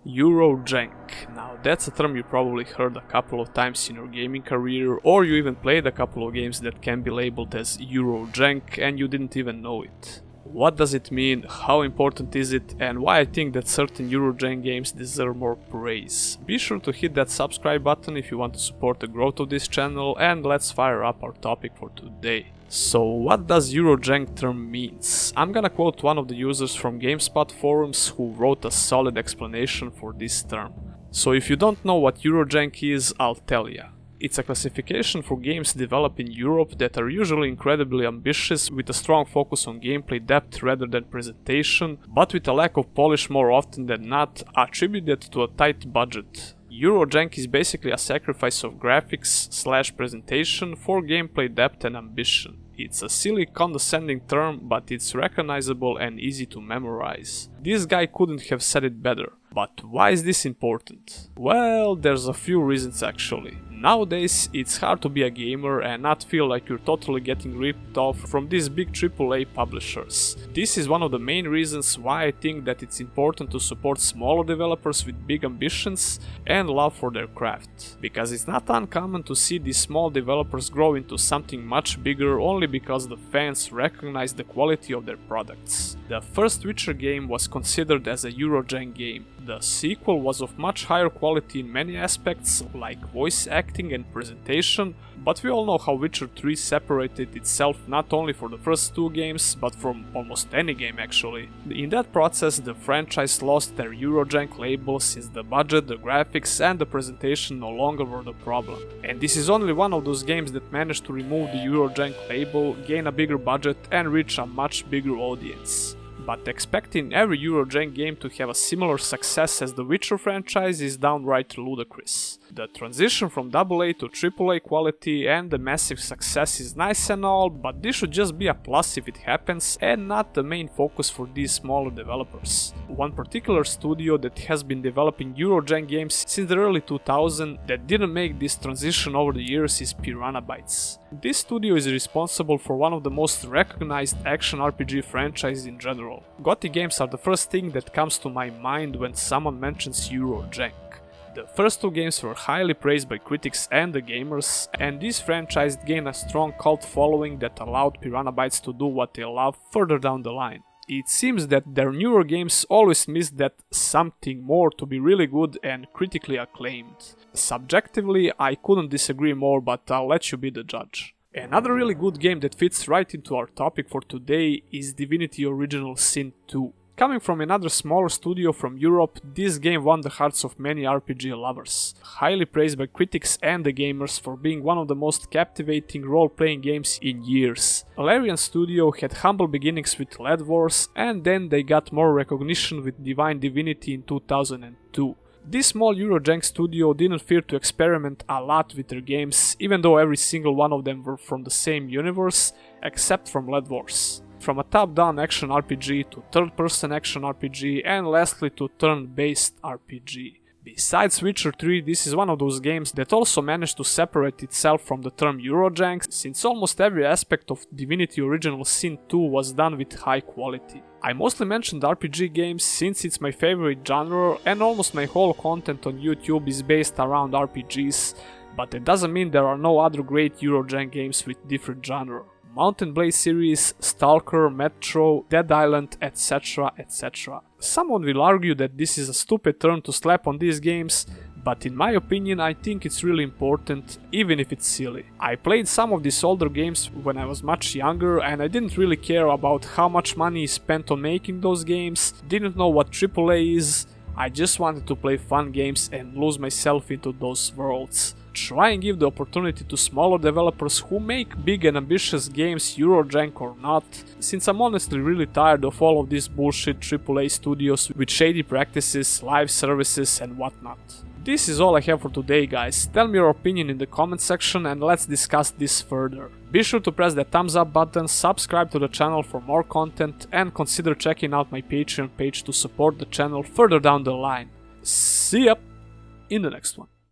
Euro Jank. Now that's a term you probably heard a couple of times in your gaming career, or you even played a couple of games that can be labeled as Euro Jank and you didn't even know it. What does it mean, how important is it, and why I think that certain Euro Jank games deserve more praise. Be sure to hit that subscribe button if you want to support the growth of this channel, and let's fire up our topic for today. So what does Euro Jank term means? I'm gonna quote one of the users from GameSpot forums who wrote a solid explanation for this term. So if you don't know what Euro Jank is, I'll tell ya. It's a classification for games developed in Europe that are usually incredibly ambitious with a strong focus on gameplay depth rather than presentation, but with a lack of polish more often than not, attributed to a tight budget. Euro Jank is basically a sacrifice of graphics / presentation for gameplay depth and ambition. It's a silly condescending term, but it's recognizable and easy to memorize. This guy couldn't have said it better. But why is this important? Well, there's a few reasons actually. Nowadays, it's hard to be a gamer and not feel like you're totally getting ripped off from these big AAA publishers. This is one of the main reasons why I think that it's important to support smaller developers with big ambitions and love for their craft. Because it's not uncommon to see these small developers grow into something much bigger only because the fans recognize the quality of their products. The first Witcher game was considered as a Euro Jank game. The sequel was of much higher quality in many aspects, like voice acting and presentation, but we all know how Witcher 3 separated itself not only for the first two games, but from almost any game actually. In that process, the franchise lost their Euro Jank label since the budget, the graphics and the presentation no longer were the problem. And this is only one of those games that managed to remove the Euro Jank label, gain a bigger budget and reach a much bigger audience. But expecting every Euro Jank game to have a similar success as the Witcher franchise is downright ludicrous. The transition from AA to AAA quality and the massive success is nice and all, but this should just be a plus if it happens and not the main focus for these smaller developers. One particular studio that has been developing Euro Jank games since the early 2000s that didn't make this transition over the years is PiranhaBytes. This studio is responsible for one of the most recognized action RPG franchises in general. Gothic games are the first thing that comes to my mind when someone mentions Euro Jank. The first two games were highly praised by critics and the gamers, and this franchise gained a strong cult following that allowed PiranhaBytes to do what they love further down the line. It seems that their newer games always miss that something more to be really good and critically acclaimed. Subjectively, I couldn't disagree more, but I'll let you be the judge. Another really good game that fits right into our topic for today is Divinity Original Sin 2. Coming from another smaller studio from Europe, this game won the hearts of many RPG lovers. Highly praised by critics and the gamers for being one of the most captivating role-playing games in years. Larian Studio had humble beginnings with Lead Wars, and then they got more recognition with Divine Divinity in 2002. This small Euro Jank studio didn't fear to experiment a lot with their games, even though every single one of them were from the same universe, except from Lead Wars. From a top-down action RPG to third-person action RPG and lastly to turn-based RPG. Besides Witcher 3, this is one of those games that also managed to separate itself from the term Euro Jank, since almost every aspect of Divinity Original Sin 2 was done with high quality. I mostly mentioned RPG games since it's my favorite genre and almost my whole content on YouTube is based around RPGs, but it doesn't mean there are no other great Euro Jank games with different genre. Mountain Blade series, Stalker, Metro, Dead Island, etc, etc. Someone will argue that this is a stupid term to slap on these games, but in my opinion I think it's really important, even if it's silly. I played some of these older games when I was much younger and I didn't really care about how much money is spent on making those games, didn't know what AAA is, I just wanted to play fun games and lose myself into those worlds. Try and give the opportunity to smaller developers who make big and ambitious games, Euro Jank or not, since I'm honestly really tired of all of these bullshit AAA studios with shady practices, live services and whatnot. This is all I have for today guys, tell me your opinion in the comment section and let's discuss this further. Be sure to press that thumbs up button, subscribe to the channel for more content and consider checking out my Patreon page to support the channel further down the line. See ya in the next one.